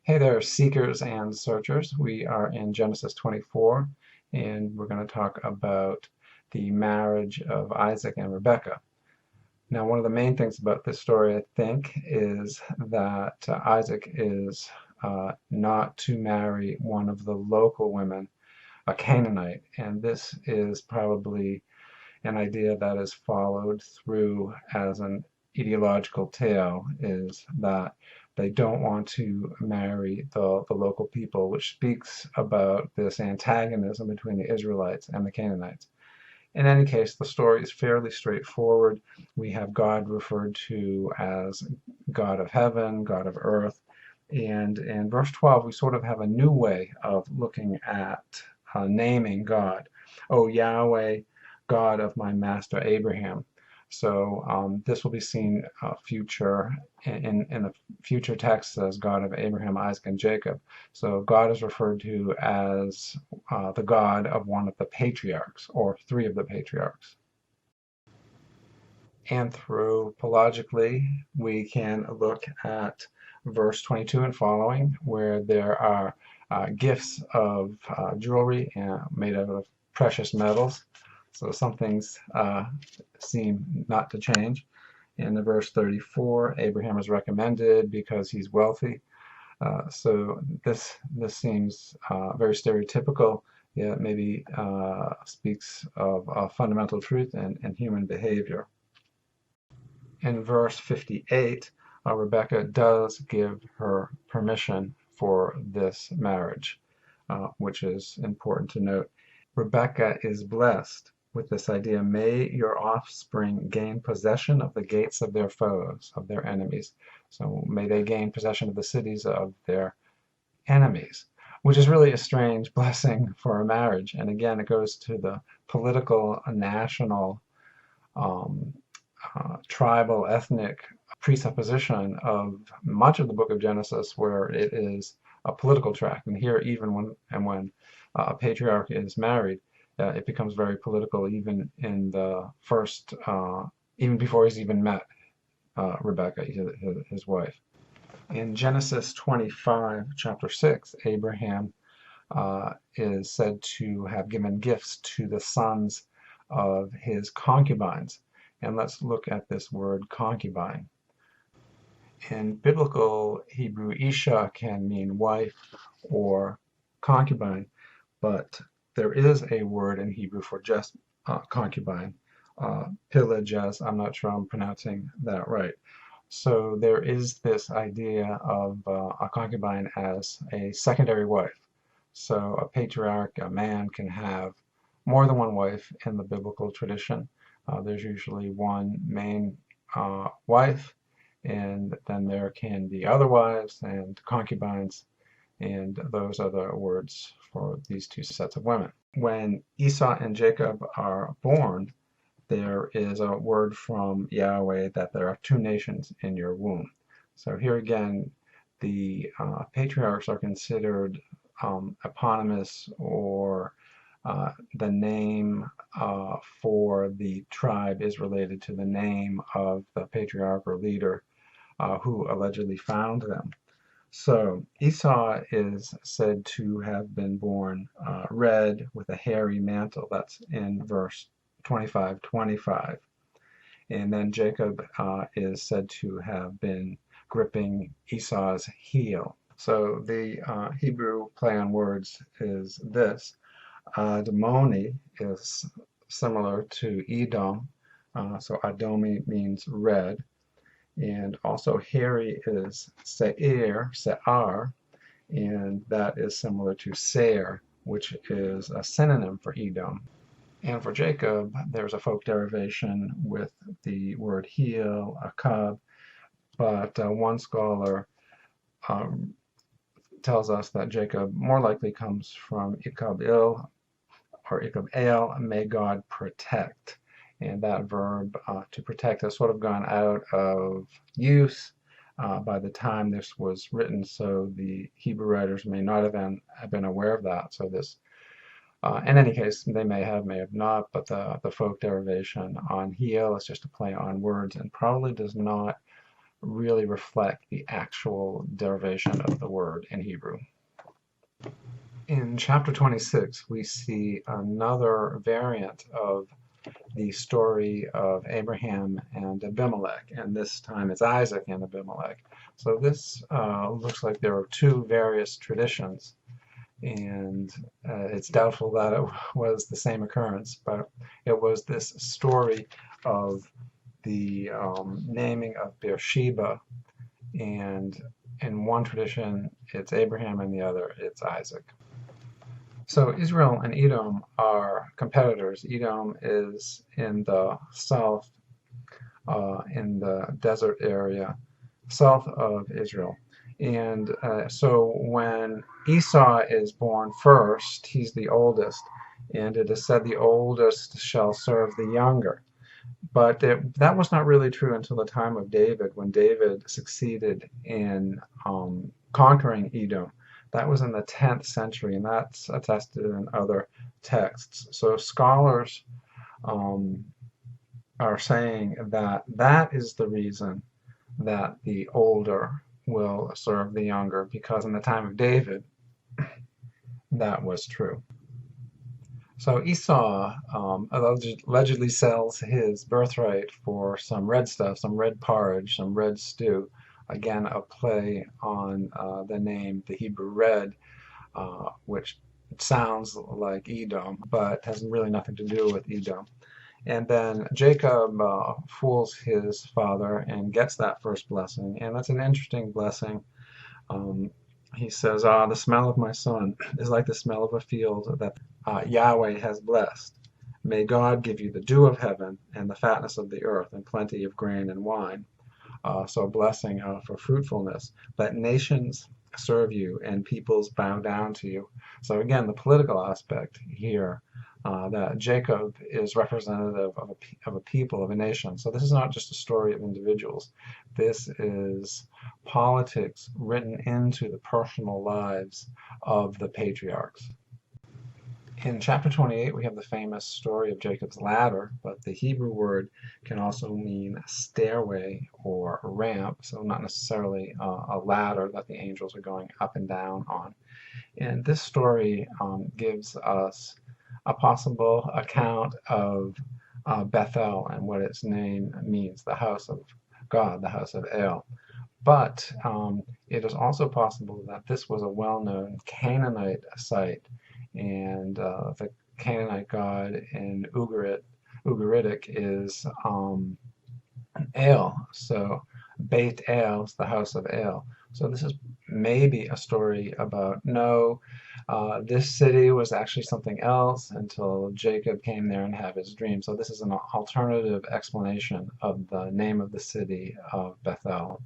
Hey there, seekers and searchers. We are in Genesis 24, and we're going to talk about the marriage of Isaac and Rebekah. Now, one of the main things about this story, I think, is that Isaac is not to marry one of the local women, a Canaanite, and this is probably an idea that is followed through as an ideological tale, is that they don't want to marry the local people, which speaks about this antagonism between the Israelites and the Canaanites. In any case, the story is fairly straightforward. We have God referred to as God of heaven, God of earth, and in verse 12 we sort of have a new way of looking at naming God. O Yahweh, God of my master Abraham. So this will be seen future in the future text as God of Abraham, Isaac, and Jacob. So God is referred to as the God of one of the patriarchs, or three of the patriarchs. Anthropologically, we can look at verse 22 and following, where there are gifts of jewelry made out of precious metals. So some things seem not to change. In the verse 34, Abraham is recommended because he's wealthy. So this seems very stereotypical, yet maybe speaks of a fundamental truth in human behavior. In verse 58, Rebecca does give her permission for this marriage, which is important to note. Rebecca is blessed with this idea, may your offspring gain possession of the gates of their foes, of their enemies. So may they gain possession of the cities of their enemies, which is really a strange blessing for a marriage. And again, it goes to the political, national, tribal, ethnic presupposition of much of the book of Genesis, where it is a political tract. And here, even when a patriarch is married, it becomes very political, even in the first, even before he's even met Rebecca, his wife. In Genesis 25, chapter 6, Abraham is said to have given gifts to the sons of his concubines. And let's look at this word concubine. In biblical Hebrew, Isha can mean wife or concubine, but there is a word in Hebrew for just concubine, pilages. I'm not sure I'm pronouncing that right. So there is this idea of a concubine as a secondary wife. So a patriarch, a man, can have more than one wife in the biblical tradition. There's usually one main wife, and then there can be other wives and concubines, and those are the words for these two sets of women. When Esau and Jacob are born, there is a word from Yahweh that there are two nations in your womb. So here again, the patriarchs are considered eponymous, or the name for the tribe is related to the name of the patriarch or leader who allegedly found them. So Esau is said to have been born red with a hairy mantle. That's in verse 25:25. And then Jacob is said to have been gripping Esau's heel. So the Hebrew play on words is this. Admoni is similar to Edom. So Adomi means red. And also hairy is Seir, and that is similar to Seir, which is a synonym for Edom. And for Jacob, there's a folk derivation with the word heel, a cub, but one scholar tells us that Jacob more likely comes from Ikab-il, or Ikab-el, may God protect. And that verb to protect has sort of gone out of use by the time this was written, so the Hebrew writers may not have been aware of that. So this, in any case, they may have not, but the folk derivation on heel is just a play on words and probably does not really reflect the actual derivation of the word in Hebrew. In chapter 26, we see another variant of the story of Abraham and Abimelech, and this time it's Isaac and Abimelech. So this looks like there are two various traditions, and it's doubtful that it was the same occurrence, but it was this story of the naming of Beersheba, and in one tradition it's Abraham, and the other it's Isaac. So Israel and Edom are competitors. Edom is in the south, in the desert area, south of Israel. And so when Esau is born first, he's the oldest, and it is said the oldest shall serve the younger. But that was not really true until the time of David, when David succeeded in conquering Edom. That was in the 10th century, and that's attested in other texts. So scholars are saying that that is the reason that the older will serve the younger, because in the time of David, that was true. So Esau allegedly sells his birthright for some red stuff, some red porridge, some red stew. Again, a play on the name, the Hebrew red, which sounds like Edom, but has really nothing to do with Edom. And then Jacob fools his father and gets that first blessing, and that's an interesting blessing. He says, the smell of my son is like the smell of a field that Yahweh has blessed. May God give you the dew of heaven and the fatness of the earth and plenty of grain and wine. So a blessing for fruitfulness. Let nations serve you and peoples bow down to you. So again, the political aspect here, that Jacob is representative of a people, of a nation. So this is not just a story of individuals. This is politics written into the personal lives of the patriarchs. In chapter 28, we have the famous story of Jacob's ladder, but the Hebrew word can also mean stairway or ramp, so not necessarily a ladder that the angels are going up and down on. And this story gives us a possible account of Bethel and what its name means, the house of God, the house of El. But it is also possible that this was a well-known Canaanite site, and the Canaanite god in Ugaritic is El. So Beit El is the house of El. So this is maybe a story about, no, this city was actually something else until Jacob came there and had his dream. So this is an alternative explanation of the name of the city of Bethel.